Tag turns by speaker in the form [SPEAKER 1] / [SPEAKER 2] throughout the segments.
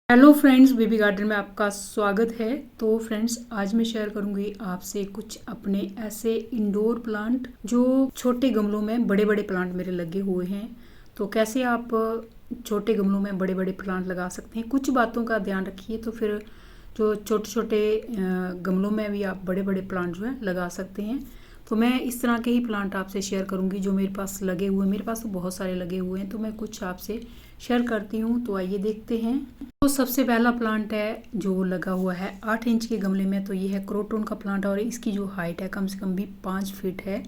[SPEAKER 1] Hello friends, baby garden में आपका स्वागत है। तो फ्रेंड्स, आज मैं शेयर करूंगी आपसे कुछ अपने ऐसे इंडोर प्लांट जो छोटे गमलों में बड़े बड़े प्लांट मेरे लगे हुए हैं। तो कैसे आप छोटे गमलों में बड़े बड़े प्लांट लगा सकते हैं। कुछ बातों का ध्यान रखिए तो फिर जो छोटे छोटे गमलों में भी आप बड़े बड़े प्लांट जो है लगा सकते हैं। तो मैं इस तरह के ही प्लांट आपसे शेयर करूंगी जो मेरे पास लगे हुए हैं। मेरे पास तो बहुत सारे लगे हुए हैं, तो मैं कुछ आपसे शेयर करती हूँ। तो आइए देखते हैं। तो सबसे पहला प्लांट है जो लगा हुआ है 8 इंच के गमले में। तो ये है क्रोटन का प्लांट और इसकी जो हाइट है कम से कम भी 5 फीट है।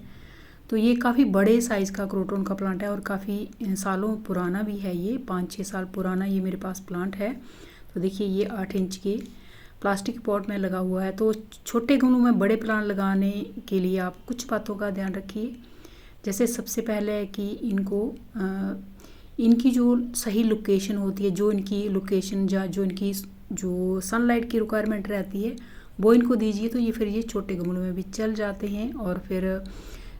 [SPEAKER 1] तो ये काफ़ी बड़े साइज़ का क्रोटन का प्लांट है और काफ़ी सालों पुराना भी है। ये 5-6 साल पुराना ये मेरे पास प्लांट है। तो देखिए ये 8 इंच के प्लास्टिक पॉट में लगा हुआ है। तो छोटे गमलों में बड़े प्लांट लगाने के लिए आप कुछ बातों का ध्यान रखिए। जैसे सबसे पहले है कि इनकी जो सही लोकेशन होती है, जो इनकी लोकेशन या जो इनकी जो सनलाइट की रिक्वायरमेंट रहती है वो इनको दीजिए। तो ये छोटे गमलों में भी चल जाते हैं और फिर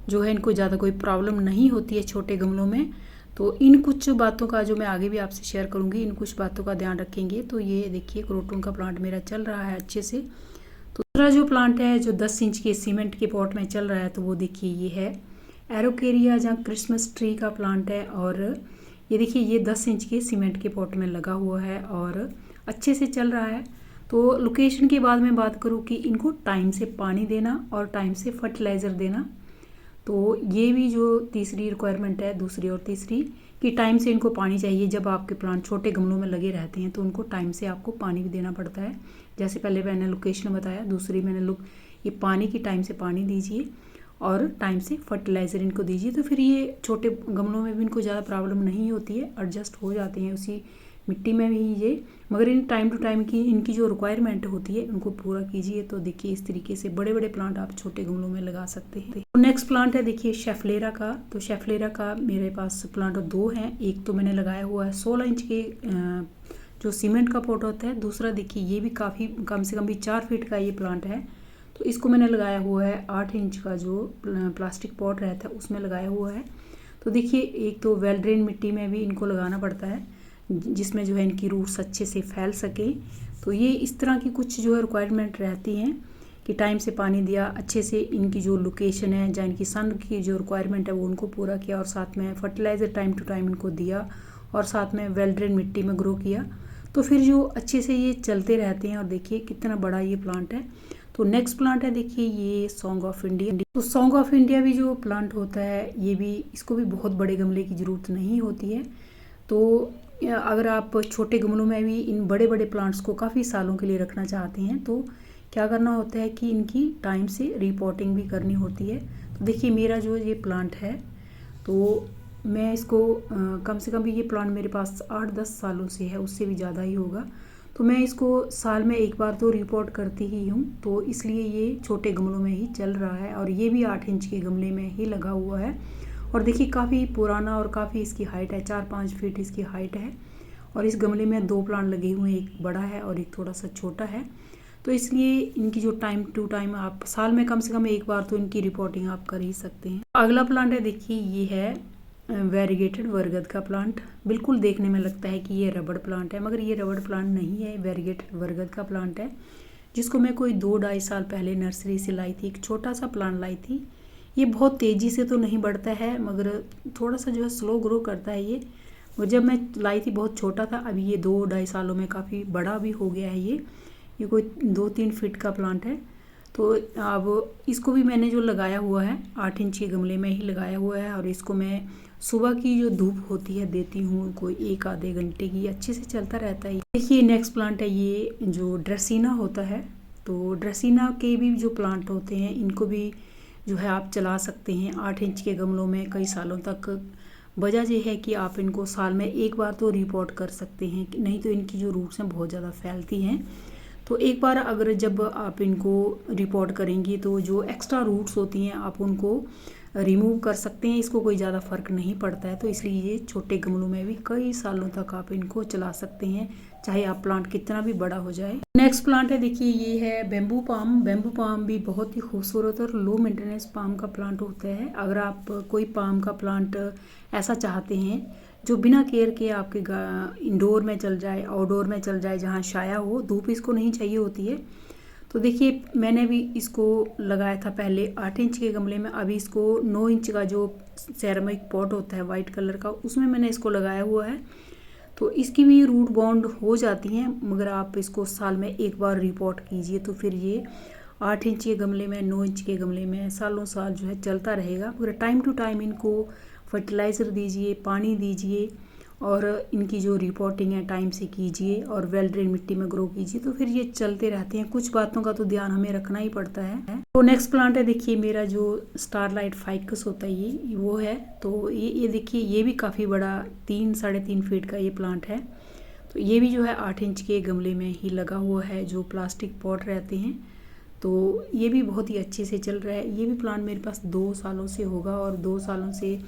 [SPEAKER 1] जो है इनको ज़्यादा कोई प्रॉब्लम नहीं होती है छोटे गमलों में। तो इन कुछ बातों का जो मैं आगे भी आपसे शेयर करूंगी, इन कुछ बातों का ध्यान रखेंगे। तो ये देखिए क्रोटन का प्लांट मेरा चल रहा है अच्छे से। तो दूसरा जो प्लांट है जो 10 इंच के सीमेंट के पॉट में चल रहा है, तो वो देखिए ये है एरोकेरिया या क्रिसमस ट्री का प्लांट है। और ये देखिए ये 10 इंच के सीमेंट के पॉट में लगा हुआ है और अच्छे से चल रहा है। तो लोकेशन के बाद मैं बात करूँ कि इनको टाइम से पानी देना और टाइम से फर्टिलाइज़र देना। तो ये भी जो तीसरी रिक्वायरमेंट है, दूसरी और तीसरी, कि टाइम से इनको पानी चाहिए। जब आपके प्लांट छोटे गमलों में लगे रहते हैं तो उनको टाइम से आपको पानी भी देना पड़ता है। जैसे पहले मैंने लोकेशन बताया, दूसरी मैंने ये पानी की टाइम से पानी दीजिए और टाइम से फर्टिलाइज़र इनको दीजिए। तो फिर ये छोटे गमलों में भी इनको ज़्यादा प्रॉब्लम नहीं होती है, एडजस्ट हो जाते हैं उसी मिट्टी में भी ये। मगर इन टाइम टू टाइम की इनकी जो रिक्वायरमेंट होती है उनको पूरा कीजिए। तो देखिए इस तरीके से बड़े बड़े प्लांट आप छोटे गमलों में लगा सकते हैं। तो नेक्स्ट प्लांट है देखिए शेफलेरा का। तो शेफलेरा का मेरे पास प्लांट 2 हैं। एक तो मैंने लगाया हुआ है 16 इंच के जो सीमेंट का पॉट होता है। दूसरा देखिए ये भी काफ़ी कम से कम भी 4 फीट का ये प्लांट है। तो इसको मैंने लगाया हुआ है 8 इंच का जो प्लास्टिक पॉट रहता है उसमें लगाया हुआ है। तो देखिए एक तो वेल ड्रेन मिट्टी में भी इनको लगाना पड़ता है जिसमें जो है इनकी रूट्स अच्छे से फैल सके। तो ये इस तरह की कुछ जो है रिक्वायरमेंट रहती हैं कि टाइम से पानी दिया, अच्छे से इनकी जो लोकेशन है या इनकी सन की जो रिक्वायरमेंट है वो उनको पूरा किया और साथ में फर्टिलाइज़र टाइम टू टाइम इनको दिया और साथ में वेल ड्रेन मिट्टी में ग्रो किया। तो फिर जो अच्छे से ये चलते रहते हैं। और देखिए कितना बड़ा ये प्लांट है। तो नेक्स्ट प्लांट है देखिए ये सॉन्ग ऑफ इंडिया। तो सॉन्ग ऑफ इंडिया भी जो प्लांट होता है ये भी, इसको भी बहुत बड़े गमले की ज़रूरत नहीं होती है। तो अगर आप छोटे गमलों में भी इन बड़े बड़े प्लांट्स को काफ़ी सालों के लिए रखना चाहते हैं तो क्या करना होता है कि इनकी टाइम से रिपोर्टिंग भी करनी होती है। तो देखिए मेरा जो ये प्लांट है तो मैं इसको कम से कम भी ये प्लांट मेरे पास 8-10 सालों से है, उससे भी ज़्यादा ही होगा। तो मैं इसको साल में एक बार तो रिपोर्ट करती ही हूँ। तो इसलिए ये छोटे गमलों में ही चल रहा है और ये भी 8 इंच के गमले में ही लगा हुआ है। और देखिए काफ़ी पुराना और काफ़ी इसकी हाइट है, 4-5 फीट इसकी हाइट है। और इस गमले में 2 प्लांट लगे हुए हैं, एक बड़ा है और एक थोड़ा सा छोटा है। तो इसलिए इनकी जो टाइम टू टाइम आप साल में कम से कम एक बार तो इनकी रिपोर्टिंग आप कर ही सकते हैं। अगला प्लांट है देखिए ये है वेरीगेटेड बरगद का प्लांट। बिल्कुल देखने में लगता है कि ये रबड़ प्लांट है, मगर ये रबड़ प्लांट नहीं है, वेरीगेटेड बरगद का प्लांट है जिसको मैं कोई 2-2.5 साल पहले नर्सरी से लाई थी। एक छोटा सा प्लांट लाई थी। ये बहुत तेज़ी से तो नहीं बढ़ता है मगर थोड़ा सा जो है स्लो ग्रो करता है ये। और जब मैं लाई थी बहुत छोटा था, अभी ये 2-2.5 सालों में काफ़ी बड़ा भी हो गया है। ये कोई 2-3 फीट का प्लांट है। तो अब इसको भी मैंने जो लगाया हुआ है 8 इंच के गमले में ही लगाया हुआ है और इसको मैं सुबह की जो धूप होती है देती हूँ कोई 1-आधे घंटे की, अच्छे से चलता रहता है। देखिए नेक्स्ट प्लांट है ये जो ड्रेसिना होता है। तो ड्रेसिना के भी जो प्लांट होते हैं इनको भी जो है आप चला सकते हैं 8 इंच के गमलों में कई सालों तक। वजह यह है कि आप इनको साल में एक बार तो रिपोर्ट कर सकते हैं, नहीं तो इनकी जो रूट्स हैं बहुत ज़्यादा फैलती हैं। तो एक बार अगर जब आप इनको रिपोर्ट करेंगी तो जो एक्स्ट्रा रूट्स होती हैं आप उनको रिमूव कर सकते हैं। इसको कोई ज़्यादा फ़र्क नहीं पड़ता है। तो इसलिए ये छोटे गमलों में भी कई सालों तक आप इनको चला सकते हैं, चाहे आप प्लांट कितना भी बड़ा हो जाए। नेक्स्ट प्लांट है देखिए ये है बेम्बू पाम। बेम्बू पाम भी बहुत ही खूबसूरत और लो मेंटेनेंस पाम का प्लांट होता है। अगर आप कोई पाम का प्लांट ऐसा चाहते हैं जो बिना केयर के आपके इंडोर में चल जाए, आउटडोर में चल जाए, जहाँ छाया हो, धूप इसको नहीं चाहिए होती है। तो देखिए मैंने भी इसको लगाया था पहले 8 इंच के गमले में, अभी इसको 9 इंच का जो सेरेमिक पॉट होता है वाइट कलर का, उसमें मैंने इसको लगाया हुआ है। तो इसकी भी रूट बाउंड हो जाती हैं, मगर आप इसको साल में एक बार रिपोर्ट कीजिए तो फिर ये 8 इंच के गमले में, 9 इंच के गमले में सालों साल जो है चलता रहेगा। मगर टाइम टू टाइम इनको फर्टिलाइज़र दीजिए, पानी दीजिए, और इनकी जो रिपोर्टिंग है टाइम से कीजिए, और वेल ड्रेन मिट्टी में ग्रो कीजिए, तो फिर ये चलते रहते हैं। कुछ बातों का तो ध्यान हमें रखना ही पड़ता है। तो नेक्स्ट प्लांट है, देखिए मेरा जो स्टारलाइट फाइकस होता है ये वो है। तो ये देखिए ये भी काफ़ी बड़ा 3-3.5 फीट का ये प्लांट है। तो ये भी जो है 8 इंच के गमले में ही लगा हुआ है, जो प्लास्टिक पॉट रहते हैं। तो ये भी बहुत ही अच्छे से चल रहा है। ये भी प्लांट मेरे पास 2 सालों से होगा, और 2 सालों से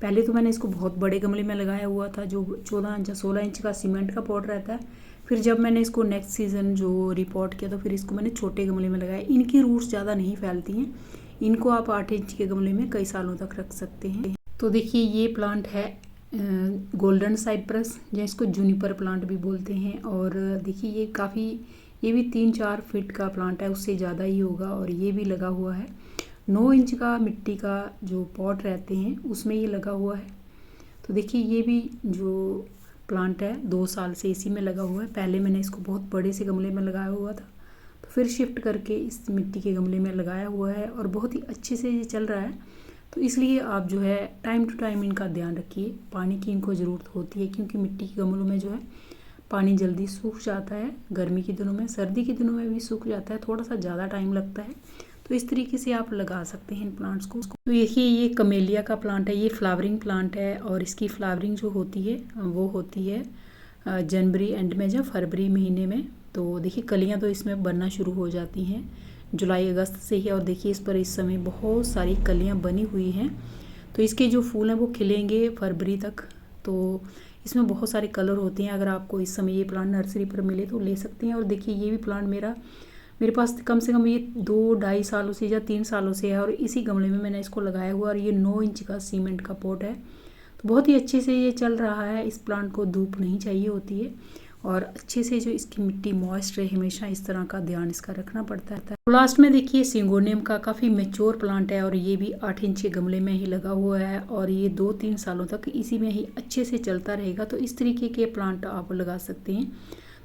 [SPEAKER 1] पहले तो मैंने इसको बहुत बड़े गमले में लगाया हुआ था, जो 14-16 इंच का सीमेंट का पॉट रहता है। फिर जब मैंने इसको नेक्स्ट सीज़न जो रिपोर्ट किया, तो फिर इसको मैंने छोटे गमले में लगाया। इनकी रूट्स ज़्यादा नहीं फैलती हैं, इनको आप 8 इंच के गमले में कई सालों तक रख सकते हैं। तो देखिए ये प्लांट है गोल्डन साइप्रस, या इसको जूनिपर प्लांट भी बोलते हैं। और देखिए ये भी 3-4 फीट का प्लांट है, उससे ज़्यादा ही होगा। और ये भी लगा हुआ है 9 इंच का मिट्टी का जो पॉट रहते हैं उसमें ये लगा हुआ है। तो देखिए ये भी जो प्लांट है 2 साल से इसी में लगा हुआ है। पहले मैंने इसको बहुत बड़े से गमले में लगाया हुआ था, तो फिर शिफ्ट करके इस मिट्टी के गमले में लगाया हुआ है, और बहुत ही अच्छे से ये चल रहा है। तो इसलिए आप जो है टाइम टू टाइम इनका ध्यान रखिए, पानी की इनको ज़रूरत होती है, क्योंकि मिट्टी के गमलों में जो है पानी जल्दी सूख जाता है। गर्मी के दिनों में, सर्दी के दिनों में भी सूख जाता है, थोड़ा सा ज़्यादा टाइम लगता है। तो इस तरीके से आप लगा सकते हैं इन प्लांट्स को। तो देखिए ये कमेलिया का प्लांट है, ये फ्लावरिंग प्लांट है, और इसकी फ्लावरिंग जो होती है वो होती है जनवरी एंड में, जब फरवरी महीने में। तो देखिए कलियां तो इसमें बनना शुरू हो जाती हैं जुलाई अगस्त से ही, और देखिए इस पर इस समय बहुत सारी कलियां बनी हुई हैं। तो इसके जो फूल हैं वो खिलेंगे फरवरी तक। तो इसमें बहुत सारे कलर होते हैं। अगर आपको इस समय ये प्लांट नर्सरी पर मिले तो ले सकते हैं। और देखिए ये भी प्लांट मेरे पास कम से कम ये 2-2.5 सालों से या 3 सालों से है, और इसी गमले में मैंने इसको लगाया हुआ। और ये 9 इंच का सीमेंट का पॉट है, तो बहुत ही अच्छे से ये चल रहा है। इस प्लांट को धूप नहीं चाहिए होती है, और अच्छे से जो इसकी मिट्टी मॉइस्ट रहे, हमेशा इस तरह का ध्यान इसका रखना पड़ता है। तो लास्ट में देखिए सिंगोनियम का काफ़ी मैच्योर प्लांट है, और ये भी 8 इंच के गमले में ही लगा हुआ है, और ये 2-3 सालों तक इसी में ही अच्छे से चलता रहेगा। तो इस तरीके के प्लांट आप लगा सकते हैं।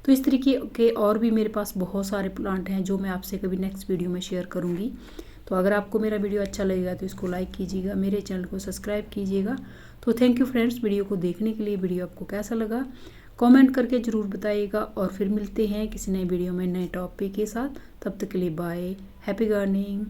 [SPEAKER 1] तो इस तरीके के और भी मेरे पास बहुत सारे प्लांट हैं, जो मैं आपसे कभी नेक्स्ट वीडियो में शेयर करूंगी। तो अगर आपको मेरा वीडियो अच्छा लगेगा तो इसको लाइक कीजिएगा, मेरे चैनल को सब्सक्राइब कीजिएगा। तो थैंक यू फ्रेंड्स वीडियो को देखने के लिए। वीडियो आपको कैसा लगा कमेंट करके ज़रूर बताइएगा, और फिर मिलते हैं किसी नए वीडियो में नए टॉपिक के साथ। तब तक के लिए बाय, हैप्पी गार्डनिंग।